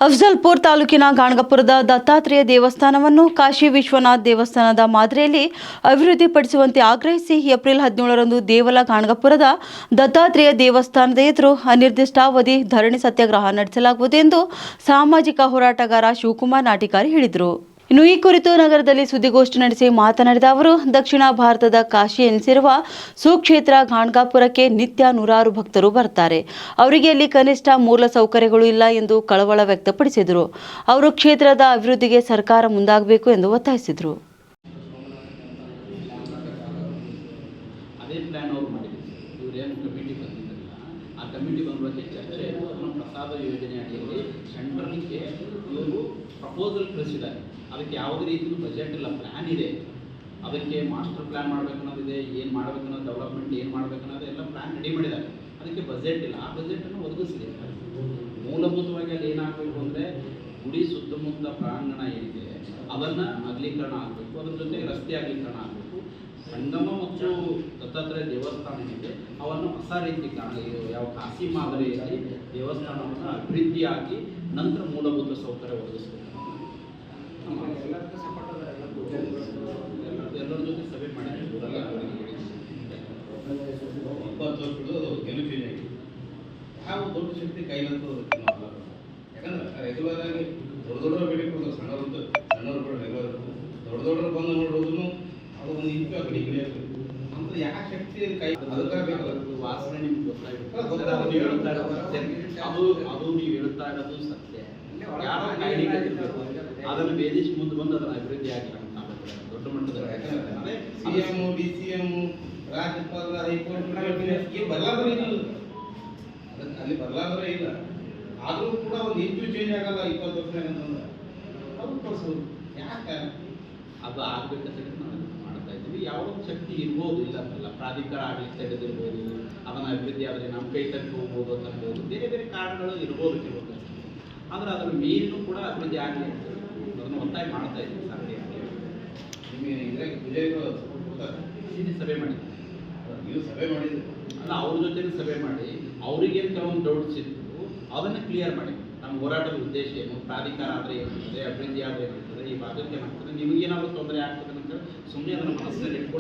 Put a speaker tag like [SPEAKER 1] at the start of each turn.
[SPEAKER 1] ಅಫಜಲ್ಪುರ್ ತಾಲೂಕಿನ ಗಾಣಗಾಪುರದ ದತ್ತಾತ್ರೇಯ ದೇವಸ್ಥಾನವನ್ನು ಕಾಶಿ ವಿಶ್ವನಾಥ್ ದೇವಸ್ಥಾನದ ಮಾದರಿಯಲ್ಲಿ ಅಭಿವೃದ್ಧಿಪಡಿಸುವಂತೆ ಆಗ್ರಹಿಸಿ ಏಪ್ರಿಲ್ 17ರಂದು ದೇವಲ ಗಾಣಗಾಪುರದ ದತ್ತಾತ್ರೇಯ ದೇವಸ್ಥಾನದ ಎದುರು ಅನಿರ್ದಿಷ್ಟಾವಧಿ ಧರಣಿ ಸತ್ಯಾಗ್ರಹ ನಡೆಸಲಾಗುವುದು ಎಂದು ಸಾಮಾಜಿಕ ಹೋರಾಟಗಾರ ಶಿವಕುಮಾರ್ ನಾಟಿಕಾರಿ ಹೇಳಿದರು. ಇನ್ನು ಈ ಕುರಿತು ನಗರದಲ್ಲಿ ಸುದ್ದಿಗೋಷ್ಠಿ ನಡೆಸಿ ಮಾತನಾಡಿದ ಅವರು, ದಕ್ಷಿಣ ಭಾರತದ ಕಾಶಿ ಎನಿಸಿರುವ ಸುಕ್ಷೇತ್ರ ಗಾಣಗಾಪುರಕ್ಕೆ ನಿತ್ಯ ನೂರಾರು ಭಕ್ತರು ಬರ್ತಾರೆ. ಅವರಿಗೆ ಅಲ್ಲಿ ಕನಿಷ್ಠ ಮೂಲ ಸೌಕರ್ಯಗಳು ಇಲ್ಲ ಎಂದು ಕಳವಳ ವ್ಯಕ್ತಪಡಿಸಿದರು. ಅವರು ಕ್ಷೇತ್ರದ ಅಭಿವೃದ್ಧಿಗೆ ಸರ್ಕಾರ ಮುಂದಾಗಬೇಕು ಎಂದು ಒತ್ತಾಯಿಸಿದರು.
[SPEAKER 2] ಪ್ರಪೋಸಲ್ ಕಳಿಸಿದ್ದಾರೆ. ಅದಕ್ಕೆ ಯಾವುದೇ ರೀತಿಯೂ ಬಜೆಟ್ ಇಲ್ಲ, ಪ್ಲ್ಯಾನ್ ಇದೆ. ಅದಕ್ಕೆ ಮಾಸ್ಟರ್ ಪ್ಲ್ಯಾನ್ ಮಾಡಬೇಕು ಅನ್ನೋದಿದೆ, ಏನು ಮಾಡಬೇಕು ಅನ್ನೋದು, ಡೆವಲಪ್ಮೆಂಟ್ ಏನು ಮಾಡಬೇಕು ಅನ್ನೋದು ಎಲ್ಲ ಪ್ಲ್ಯಾನ್ ರೆಡಿ ಮಾಡಿದ್ದಾರೆ. ಅದಕ್ಕೆ ಬಜೆಟ್ ಇಲ್ಲ. ಆ ಬಜೆಟನ್ನು ಒದಗಿಸಿದೆ. ಮೂಲಭೂತವಾಗಿ ಅಲ್ಲಿ ಏನಾಗಬೇಕು ಅಂದರೆ, ಗುಡಿ ಸುತ್ತಮುತ್ತ ಪ್ರಾಂಗಣ ಏನಿದೆ ಅದನ್ನು ಅಗಲೀಕರಣ ಆಗಬೇಕು. ಅದ್ರ ಜೊತೆಗೆ ರಸ್ತೆ ಅಗಲೀಕರಣ ಆಗಬೇಕು. ಸಂಗಮ ಮತ್ತು ದತ್ತಾತ್ರೇಯ ದೇವಸ್ಥಾನ ಏನಿದೆ ಅವನ್ನು ಹೊಸ ರೀತಿ ಯಾವ ಕಾಶಿ ಮಾದರಿಯಲ್ಲಿ ದೇವಸ್ಥಾನವನ್ನು ಅಭಿವೃದ್ಧಿಯಾಗಿ ನಂತರ ಮೂಲಭೂತ ಸೌಕರ್ಯ ಒದಗಿಸಬೇಕು. ಎಲ್ಲರ ಜೊತೆ ಸಭೆ ಮಾಡಿದ್ದೀವಿ.
[SPEAKER 3] 20 ವರ್ಷಗಳು ಗೆಲುವಿನ ಯಾವ ದೊಡ್ಡ ಶಕ್ತಿ ಕೈಲಂತೂ ಯಾಕಂದ್ರೆ ರೆಗ್ಯುಲರ್ ಆಗಿ ದೊಡ್ಡ ಬೇಡಿಕೆ ಹೋದ್ರು, ಸಣ್ಣವರು ಕೂಡ ರೆಗ್ಯುಲರ್ ದೊಡ್ಡವರು ಬಂದು ನೋಡೋದು ಅದು ಒಂದು ಇಂಚು ಆ ಕಡೆ ಕಡೆ ಅಂತ ಯಾವ ಶಕ್ತಿ ಕೈ ಅದಕ್ಕೆ ಬೇಕಲ್ಲ.
[SPEAKER 2] ವಾಸನೆ ನಿಮ್ಗೆ ಗೊತ್ತಾಗುತ್ತೆ. ಅದು ನೀವು ಹೇಳ್ತಾ ಇರೋದು ಸತ್ಯ. ಯಾರೋ ಅದನ್ನು ಬೇದಿಸಿ ಮುಂದೆ ಬಂದು ಅದನ್ನು ಅಭಿವೃದ್ಧಿ ಆಗಿಲ್ಲ ದೊಡ್ಡ ಮಟ್ಟದ.
[SPEAKER 3] ಯಾಕಂದ್ರೆ CM, DCM, ರಾಜ್ಯಪಾಲ, ಹೈಕೋರ್ಟ್ ಬದಲಾದ್ರೆ ಇಲ್ಲ, ಅಲ್ಲಿ ಬದಲಾದ್ರೆ ಇಲ್ಲ. ಆದರೂ ಕೂಡ ಒಂದು ಇಂಚು ಚೇಂಜ್ ಆಗಲ್ಲ 20 ವರ್ಷ ಅಂತಂದ್ರೆ ಅದು ತೋರಿಸೋದು ಯಾಕೆ
[SPEAKER 2] ಅದು ಆಗ್ಬೇಕಂತ ನಾವು ಮಾಡ್ತಾ ಇದ್ದೀವಿ. ಯಾವುದೋ ಶಕ್ತಿ ಇರ್ಬೋದು, ಇಲ್ಲ ಅಂತಲ್ಲ. ಪ್ರಾಧಿಕಾರ ಆಗಲಿಕ್ಕೆ ತೆಗೆದಿರ್ಬೋದು, ಅದನ್ನು ಅಭಿವೃದ್ಧಿ ಆದರೆ ನಮ್ಮ ಕೈ ತಪ್ಪಿ ಹೋಗ್ಬೋದು ಅಂತ ಅನ್ಬೋದು. ಬೇರೆ ಬೇರೆ ಕಾರಣಗಳು ಇರ್ಬೋದು ಕೆಲವೊಂದು. ಆದರೆ ಅದರ ಮೇಲೂ ಕೂಡ ಅಭಿವೃದ್ಧಿ ಆಗಲಿ ಅಂತ ಅದನ್ನು ಒತ್ತಾಯ ಮಾಡ್ತಾ ಇದ್ದೀವಿ. ಸಾಧ್ಯ
[SPEAKER 3] ನಿಮಗೆ ಇದ್ರಾಗ ಪೂಜಾರಿಗಳು ಕೊಡ್ತಾರೆ.
[SPEAKER 2] ಇಲ್ಲಿ ಸಭೆ ಮಾಡಿದ್ದೀವಿ.
[SPEAKER 3] ನೀವು ಸಭೆ ಮಾಡಿದ್ರಿ
[SPEAKER 2] ಅಲ್ಲ, ಅವ್ರ ಜೊತೆ ಸಭೆ ಮಾಡಿ ಅವ್ರಿಗೇನು ಕೆಲವೊಂದು ಡೌಟ್ಸ್ ಇತ್ತು ಅದನ್ನು ಕ್ಲಿಯರ್ ಮಾಡಿ. ನಮ್ಮ ಹೋರಾಟದ ಉದ್ದೇಶ ಏನು, ಪ್ರಾಧಿಕಾರ ಆದರೆ ಏನಾಗ್ತದೆ, ಅಭಿವೃದ್ಧಿ ಆದರೆ ಏನಾಗ್ತದೆ, ಈ ಭಾಗಕ್ಕೆ ಏನಾಗ್ತದೆ, ನಿಮಗೇನಾದರೂ ತೊಂದರೆ ಆಗ್ತದೆ ಅಂತ ಸುಮ್ಮನೆ ಅದನ್ನು ಮನಸ್ಸಿನಲ್ಲಿ ಇಟ್ಕೊಂಡು